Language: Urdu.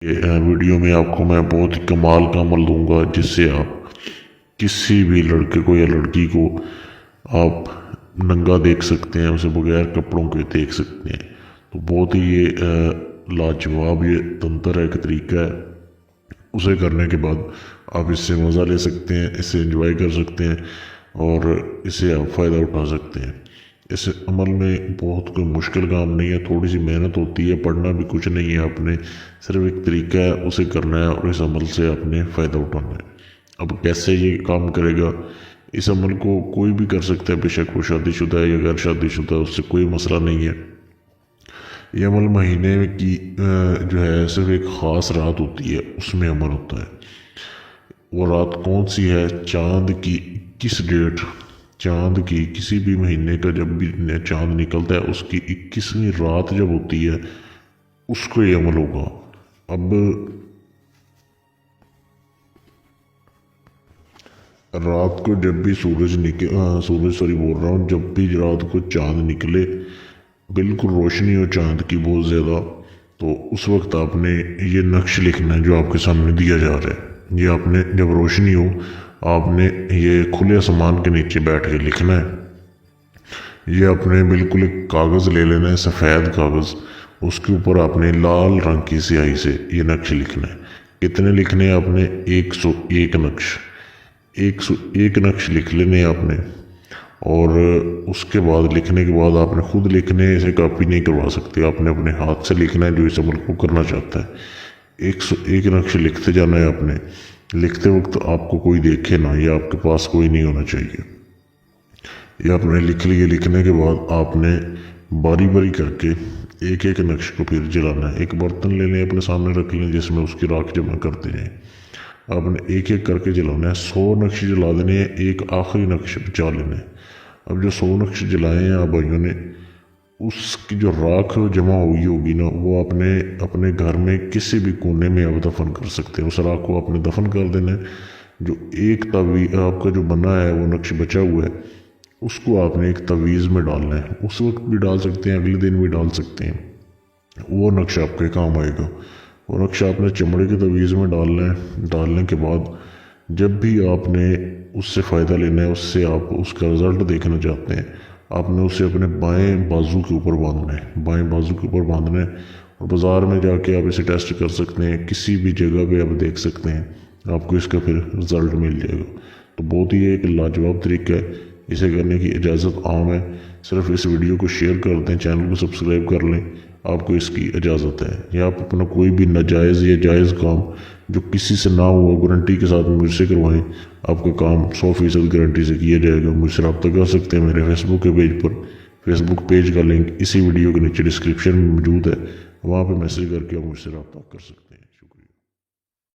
ویڈیو میں آپ کو میں بہت ہی کمال کا عمل دوں گا جس سے آپ کسی بھی لڑکے کو یا لڑکی کو آپ ننگا دیکھ سکتے ہیں، اسے بغیر کپڑوں کے دیکھ سکتے ہیں۔ تو بہت ہی یہ لاجواب یہ تنتر ہے، ایک طریقہ ہے، اسے کرنے کے بعد آپ اس سے مزہ لے سکتے ہیں، اسے انجوائے کر سکتے ہیں اور اسے آپ فائدہ اٹھا سکتے ہیں۔ اس عمل میں بہت کوئی مشکل کام نہیں ہے، تھوڑی سی محنت ہوتی ہے، پڑھنا بھی کچھ نہیں ہے، آپ نے صرف ایک طریقہ ہے، اسے کرنا ہے اور اس عمل سے آپ نے فائدہ اٹھانا ہے۔ اب کیسے یہ کام کرے گا؟ اس عمل کو کوئی بھی کر سکتا ہے، بے شک وہ شادی شدہ ہے یا غیر شادی شدہ ہے، اس سے کوئی مسئلہ نہیں ہے۔ یہ عمل مہینے کی جو ہے صرف ایک خاص رات ہوتی ہے، اس میں عمل ہوتا ہے۔ وہ رات کون سی ہے؟ چاند کی 21 ڈیٹ، چاند کی کسی بھی مہینے کا جب بھی چاند نکلتا ہے اس کی 21ویں رات جب ہوتی ہے اس کو یہ عمل ہوگا۔ اب رات کو جب بھی سورج بول رہا ہوں، جب بھی رات کو چاند نکلے، بالکل روشنی ہو چاند کی بہت زیادہ، تو اس وقت آپ نے یہ نقش لکھنا ہے جو آپ کے سامنے دیا جا رہا ہے۔ یہ آپ نے جب روشنی ہو آپ نے یہ کھلے آسمان کے نیچے بیٹھ کے لکھنا ہے۔ یہ آپ نے بالکل ایک کاغذ لے لینا ہے، سفید کاغذ، اس کے اوپر آپ نے لال رنگ کی سیاہی سے یہ نقش لکھنا ہے۔ کتنے لکھنے ہیں آپ نے؟ 101 نقش، 101 نقش لکھ لینے آپ نے۔ اور اس کے بعد لکھنے کے بعد آپ نے خود لکھنے ہیں، اسے کاپی نہیں کروا سکتے، آپ نے اپنے ہاتھ سے لکھنا ہے جو اس عمل کو کرنا چاہتا ہے۔ 101 نقش لکھتے جانا ہے آپ نے۔ لکھتے وقت آپ کو کوئی دیکھے نہ، یا آپ کے پاس کوئی نہیں ہونا چاہیے۔ یہ آپ نے لکھ لیے، لکھنے کے بعد آپ نے باری باری کر کے ایک ایک نقش کو پھر جلانا ہے۔ ایک برتن لے لیں، اپنے سامنے رکھ لیں جس میں اس کی راکھ جمع کرتے جائیں۔ آپ نے ایک ایک کر کے جلانا ہے، 100 نقش جلا دینے ہیں، ایک آخری نقش بچا لینا ہے۔ اب جو 100 نقش جلائے ہیں آپ بھائیوں نے، اس کی جو راکھ جمع ہوئی ہوگی نا، وہ آپ نے اپنے گھر میں کسی بھی کونے میں آپ دفن کر سکتے ہیں۔ اس راکھ کو آپ نے دفن کر دینا ہے۔ جو ایک تعویذ آپ کا جو بنا ہے، وہ نقش بچا ہوا ہے، اس کو آپ نے ایک تعویذ میں ڈالنا ہے۔ اس وقت بھی ڈال سکتے ہیں، اگلے دن بھی ڈال سکتے ہیں، وہ نقش آپ کے کام آئے گا۔ وہ نقش آپ نے چمڑے کے تعویذ میں ڈالنا ہے۔ ڈالنے کے بعد جب بھی آپ نے اس سے فائدہ لینا ہے، اس سے آپ اس کا رزلٹ دیکھنا چاہتے ہیں، آپ نے اسے اپنے بائیں بازو کے اوپر باندھنا ہے، بائیں بازو کے اوپر باندھنا ہے۔ اور بازار میں جا کے آپ اسے ٹیسٹ کر سکتے ہیں، کسی بھی جگہ پہ آپ دیکھ سکتے ہیں، آپ کو اس کا پھر رزلٹ مل جائے گا۔ تو بہت ہی ایک لاجواب طریقہ ہے، اسے کرنے کی اجازت عام ہے۔ صرف اس ویڈیو کو شیئر کر دیں، چینل کو سبسکرائب کر لیں، آپ کو اس کی اجازت ہے۔ یا آپ اپنا کوئی بھی ناجائز یا جائز کام جو کسی سے نہ ہوا، گارنٹی کے ساتھ مجھ سے کروائیں، آپ کا کام 100% گارنٹی سے کیا جائے گا۔ مجھ سے رابطہ کر سکتے ہیں میرے فیس بک کے پیج پر۔ فیس بک پیج کا لنک اسی ویڈیو کے نیچے ڈسکرپشن میں موجود ہے، وہاں پہ میسج کر کے آپ مجھ سے رابطہ کر سکتے ہیں۔